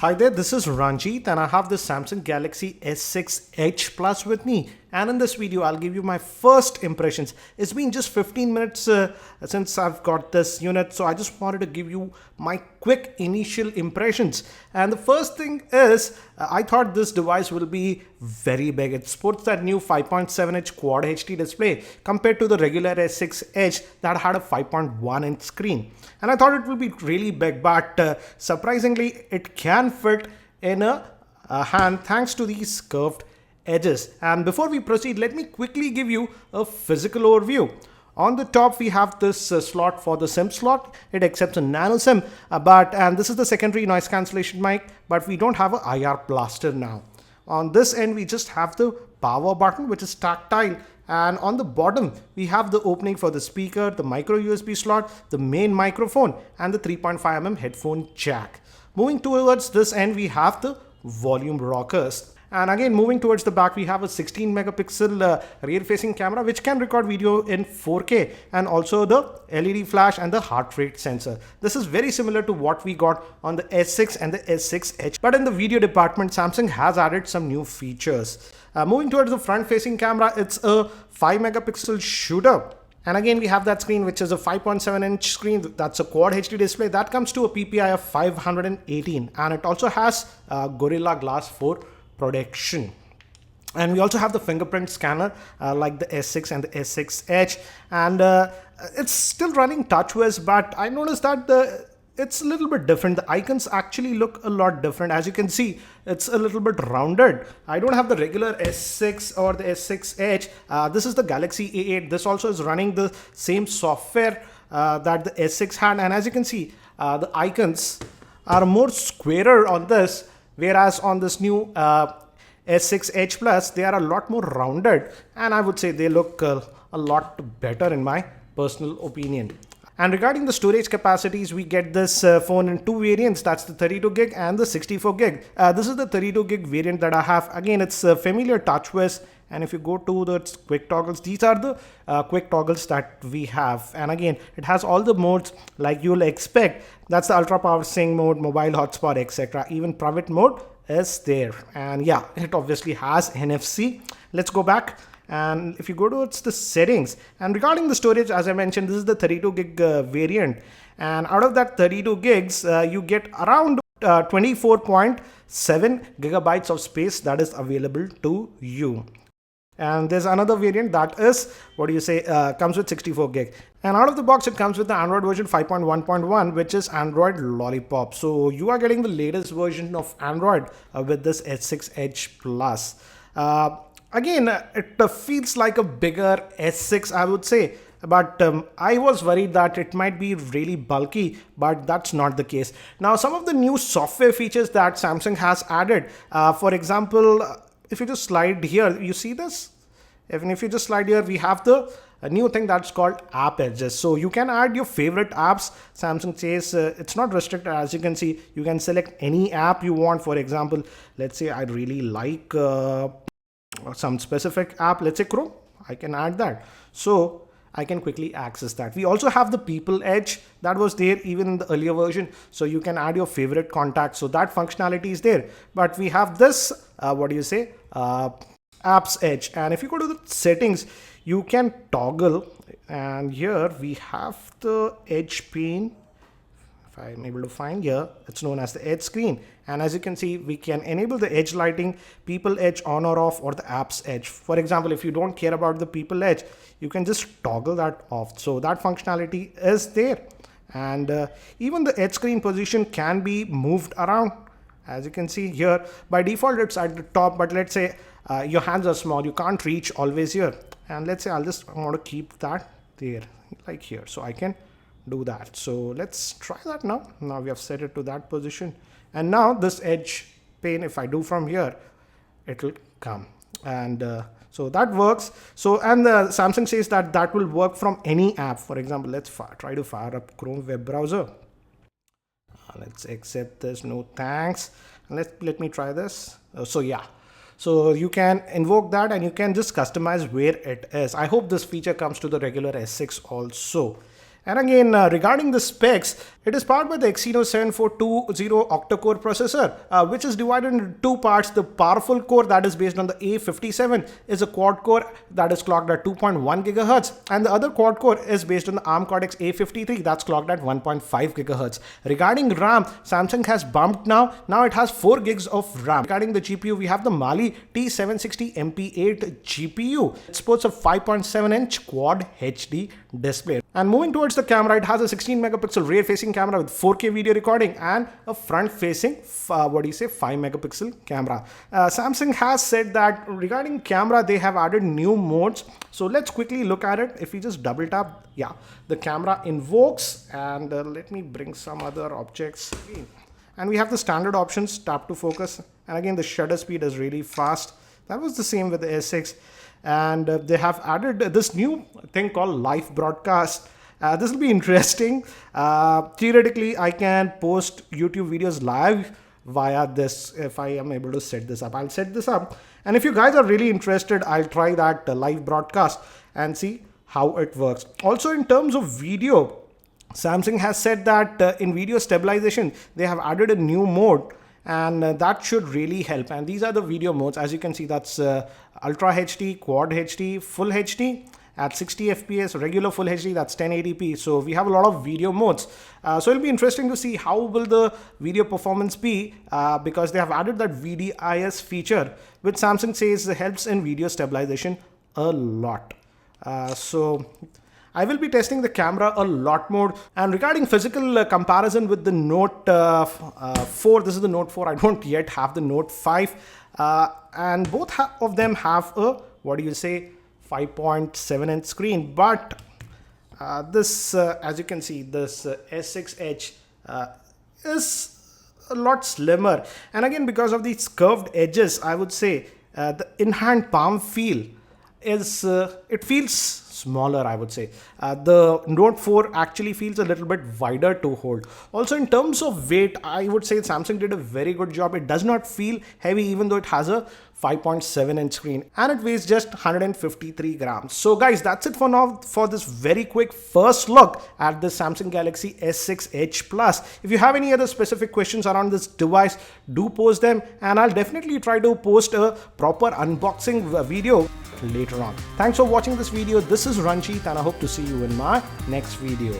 Hi there, this is Ranjit and I have the Samsung Galaxy S6 Edge Plus with me, and in this video I'll give you my first impressions. It's been just 15 minutes since I've got this unit, so I just wanted to give you my quick initial impressions. And the first thing is I thought this device will be very big. It sports that new 5.7-inch Quad HD display compared to the regular S6 Edge that had a 5.1-inch screen. And I thought it would be really big, but surprisingly it can fit in a hand thanks to these curved edges. And before we proceed, let me quickly give you a physical overview. On the top we have this slot for the SIM slot. It accepts a nano SIM, and this is the secondary noise cancellation mic, but we don't have a IR blaster now. On this end we just have the power button, which is tactile, and on the bottom we have the opening for the speaker, the micro USB slot, the main microphone, and the 3.5mm headphone jack. Moving towards this end we have the volume rockers. And again, moving towards the back, we have a 16 megapixel rear facing camera which can record video in 4K, and also the LED flash and the heart rate sensor. This is very similar to what we got on the S6 and the S6 Edge, but in the video department Samsung has added some new features. Moving towards the front facing camera, it's a 5 megapixel shooter. And again, we have that screen, which is a 5.7-inch screen. That's a Quad HD display that comes to a PPI of 518, and it also has Gorilla Glass 4 protection. And we also have the fingerprint scanner like the S6 and the S6 Edge, and it's still running TouchWiz, but I noticed that it's a little bit different. The icons actually look a lot different. As you can see, it's a little bit rounded. I don't have the regular S6 or the S6 Edge. This is the Galaxy A8. This also is running the same software that the S6 had, and as you can see, the icons are more squarer on this, whereas on this new S6 Edge Plus, they are a lot more rounded, and I would say they look a lot better in my personal opinion. And regarding the storage capacities, we get this phone in two variants. That's the 32 gig and the 64 gig. This is the 32 gig variant that I have. Again, it's familiar TouchWiz. And if you go to the quick toggles, these are the quick toggles that we have. And again, it has all the modes like you'll expect. That's the ultra power sync mode, mobile hotspot, etc. Even private mode is there. And yeah, it obviously has NFC. Let's go back. And if you go to the settings, and regarding the storage, as I mentioned, this is the 32 gig variant. And out of that 32 gigs, you get around 24.7 gigabytes of space that is available to you. And there's another variant that is, comes with 64 gig. And out of the box, it comes with the Android version 5.1.1, which is Android Lollipop. So you are getting the latest version of Android with this S6 Edge Plus. Again, it feels like a bigger S6, I would say. But I was worried that it might be really bulky, but that's not the case. Now, some of the new software features that Samsung has added, for example, if you just slide here, you see this? Even if you just slide here, we have a new thing that's called app edges. So you can add your favorite apps. Samsung says it's not restricted. As you can see, you can select any app you want. For example, let's say I really like some specific app, let's say Chrome. I can add that. So I can quickly access that. We also have the People Edge that was there even in the earlier version. So you can add your favorite contacts. So that functionality is there. But we have this, Apps Edge. And if you go to the settings, you can toggle. And here we have the Edge pane. If I'm able to find here, it's known as the Edge screen. And as you can see, we can enable the Edge lighting, People Edge on or off, or the Apps Edge. For example, if you don't care about the People Edge, you can just toggle that off. So that functionality is there. And even the Edge screen position can be moved around. As you can see here, by default, it's at the top, but let's say your hands are small, you can't reach always here. And let's say I want to keep that there, like here. So I can do that. So let's try that now. Now we have set it to that position. And now this Edge pane, if I do from here, it will come. And so that works. So, and Samsung says that that will work from any app. For example, let's try to fire up Chrome web browser. Let's accept this, no thanks. Let me try this. So yeah, so you can invoke that and you can just customize where it is. I hope this feature comes to the regular S6 also. And again, regarding the specs, it is powered by the Exynos 7420 octa-core processor, which is divided into two parts. The powerful core that is based on the A57 is a quad core that is clocked at 2.1 GHz, and the other quad core is based on the ARM Cortex A53 that's clocked at 1.5 GHz. Regarding RAM, Samsung has bumped now it has 4 gigs of RAM. Regarding the GPU, we have the Mali T760 MP8 GPU. It sports a 5.7-inch Quad HD display. And moving towards the camera, it has a 16 megapixel rear facing camera with 4K video recording and a front facing 5 megapixel camera. Samsung has said that regarding camera, they have added new modes. So let's quickly look at it. If we just double tap, yeah, the camera invokes, and let me bring some other objects. And we have the standard options, tap to focus. And again, the shutter speed is really fast. That was the same with the S6. And they have added this new thing called live broadcast. This will be interesting. Theoretically, I can post YouTube videos live via this if I am able to set this up. I'll set this up. And if you guys are really interested, I'll try that live broadcast and see how it works. Also, in terms of video, Samsung has said that in video stabilization, they have added a new mode, and that should really help. And these are the video modes. As you can see, that's Ultra HD, Quad HD, Full HD at 60 FPS, regular Full HD, that's 1080p. So we have a lot of video modes. So it'll be interesting to see how will the video performance be, because they have added that VDIS feature, which Samsung says helps in video stabilization a lot. So I will be testing the camera a lot more. And regarding physical comparison with the Note 4, this is the Note 4. I don't yet have the Note 5. And both of them have a, 5.7-inch screen. But this, as you can see, this S6 Edge is a lot slimmer. And again, because of these curved edges, I would say the in-hand palm feel is, it feels smaller, I would say. The Note 4 actually feels a little bit wider to hold. Also, in terms of weight, I would say Samsung did a very good job. It does not feel heavy, even though it has a 5.7-inch screen, and it weighs just 153 grams. So guys, that's it for now for this very quick first look at the Samsung Galaxy S6 Edge Plus. If you have any other specific questions around this device, do post them, and I'll definitely try to post a proper unboxing video later on. Thanks for watching this video. This is Ranjit, and I hope to see you in my next video.